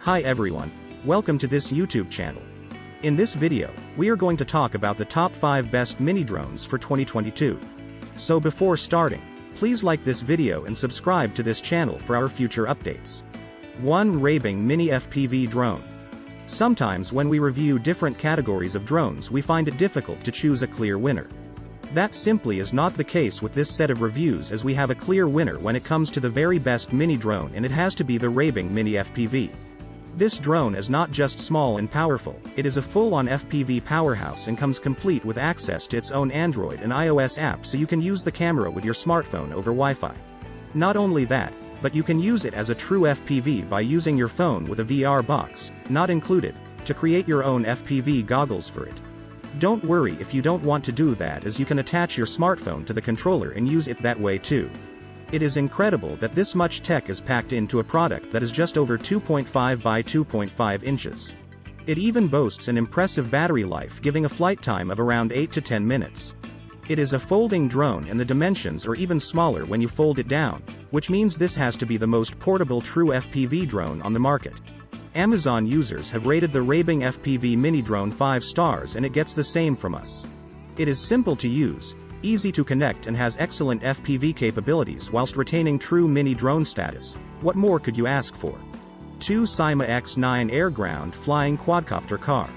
Hi everyone, welcome to this YouTube channel. In this video, we are going to talk about the top 5 best mini drones for 2022. So before starting, please like this video and subscribe to this channel for our future updates. 1. Raving Mini FPV Drone. Sometimes when we review different categories of drones we find it difficult to choose a clear winner. That simply is not the case with this set of reviews, as we have a clear winner when it comes to the very best mini drone, and it has to be the Raving Mini FPV. This drone is not just small and powerful, it is a full-on FPV powerhouse and comes complete with access to its own Android and iOS app, so you can use the camera with your smartphone over Wi-Fi. Not only that, but you can use it as a true FPV by using your phone with a VR box, not included, to create your own FPV goggles for it. Don't worry if you don't want to do that, as you can attach your smartphone to the controller and use it that way too. It is incredible that this much tech is packed into a product that is just over 2.5 by 2.5 inches. It even boasts an impressive battery life, giving a flight time of around 8 to 10 minutes. It is a folding drone and the dimensions are even smaller when you fold it down, which means this has to be the most portable true FPV drone on the market. Amazon users have rated the Raving FPV mini drone 5 stars, and it gets the same from us. It is simple to use, easy to connect, and has excellent FPV capabilities whilst retaining true mini drone status. What more could you ask for? 2. Syma X9 Air-Ground Flying Quadcopter Car.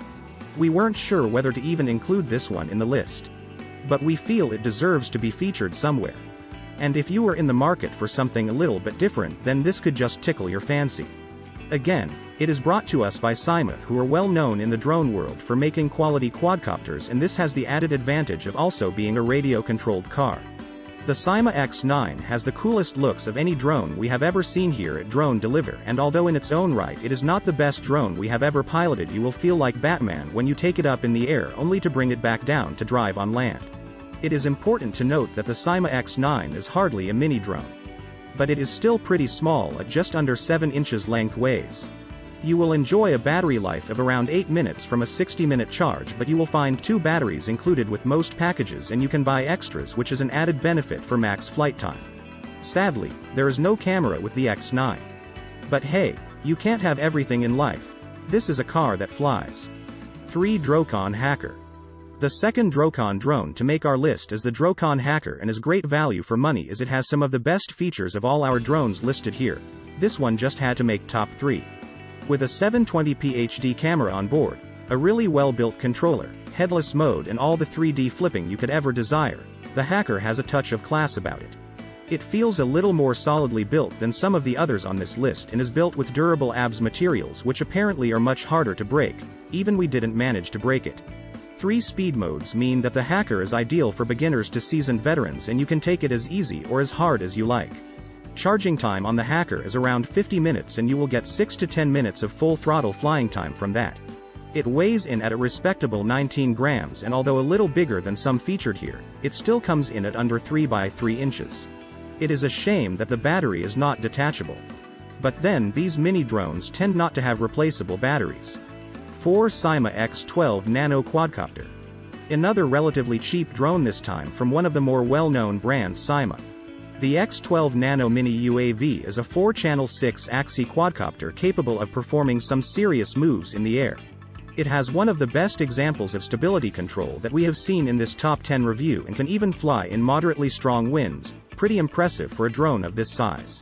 We weren't sure whether to even include this one in the list, but we feel it deserves to be featured somewhere. And if you are in the market for something a little bit different, then this could just tickle your fancy. Again, it is brought to us by Syma, who are well known in the drone world for making quality quadcopters, and this has the added advantage of also being a radio-controlled car. The Syma X9 has the coolest looks of any drone we have ever seen here at Drone Deliver, and although in its own right it is not the best drone we have ever piloted, you will feel like Batman when you take it up in the air only to bring it back down to drive on land. It is important to note that the Syma X9 is hardly a mini drone, but it is still pretty small at just under 7 inches lengthways. You will enjoy a battery life of around 8 minutes from a 60-minute charge, but you will find 2 batteries included with most packages, and you can buy extras, which is an added benefit for max flight time. Sadly, there is no camera with the X9. But hey, you can't have everything in life. This is a car that flies. 3. Drocon Hacker. The second Drocon drone to make our list is the Drocon Hacker, and is great value for money as it has some of the best features of all our drones listed here. This one just had to make top 3. With a 720p HD camera on board, a really well-built controller, headless mode, and all the 3D flipping you could ever desire, the Hacker has a touch of class about it. It feels a little more solidly built than some of the others on this list, and is built with durable ABS materials, which apparently are much harder to break. Even we didn't manage to break it. 3 speed modes mean that the Hacker is ideal for beginners to seasoned veterans, and you can take it as easy or as hard as you like. Charging time on the Hacker is around 50 minutes, and you will get 6 to 10 minutes of full throttle flying time from that. It weighs in at a respectable 19 grams, and although a little bigger than some featured here, it still comes in at under 3 by 3 inches. It is a shame that the battery is not detachable. But then these mini drones tend not to have replaceable batteries. 4. Syma X12 Nano Quadcopter. Another relatively cheap drone, this time from one of the more well-known brands, Syma. The X12 Nano Mini UAV is a 4-channel 6-axis quadcopter capable of performing some serious moves in the air. It has one of the best examples of stability control that we have seen in this top 10 review, and can even fly in moderately strong winds, pretty impressive for a drone of this size.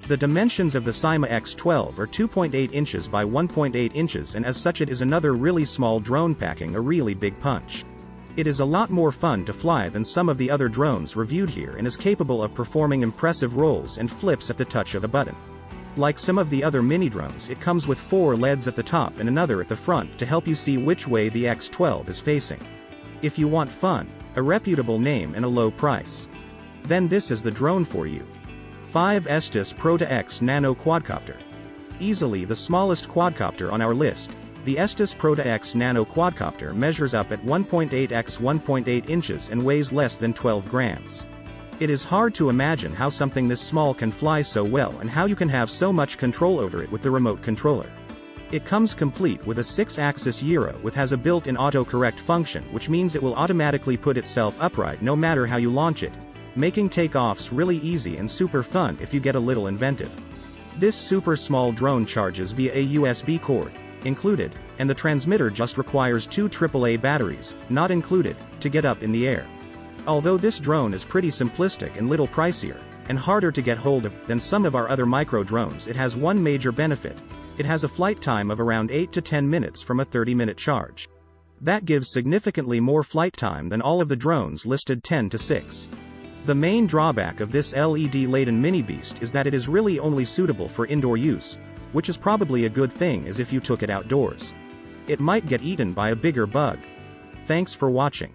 The dimensions of the Syma X12 are 2.8 inches by 1.8 inches, and as such it is another really small drone packing a really big punch. It is a lot more fun to fly than some of the other drones reviewed here, and is capable of performing impressive rolls and flips at the touch of a button. Like some of the other mini drones, it comes with 4 LEDs at the top and another at the front to help you see which way the X12 is facing. If you want fun, a reputable name, and a low price, then this is the drone for you. 5. Estes Proto X Nano Quadcopter. Easily the smallest quadcopter on our list, the Estes Proto X Nano Quadcopter measures up at 1.8 x 1.8 inches and weighs less than 12 grams. It is hard to imagine how something this small can fly so well, and how you can have so much control over it with the remote controller. It comes complete with a 6-axis gyro, which has a built-in autocorrect function, which means it will automatically put itself upright no matter how you launch it, making takeoffs really easy and super fun if you get a little inventive. This super small drone charges via a USB cord, included, and the transmitter just requires 2 AAA batteries, not included, to get up in the air. Although this drone is pretty simplistic and little pricier, and harder to get hold of than some of our other micro drones, it has one major benefit. It has a flight time of around 8 to 10 minutes from a 30-minute charge. That gives significantly more flight time than all of the drones listed 10 to 6. The main drawback of this LED-laden mini beast is that it is really only suitable for indoor use, which is probably a good thing as if you took it outdoors. It might get eaten by a bigger bug. Thanks for watching.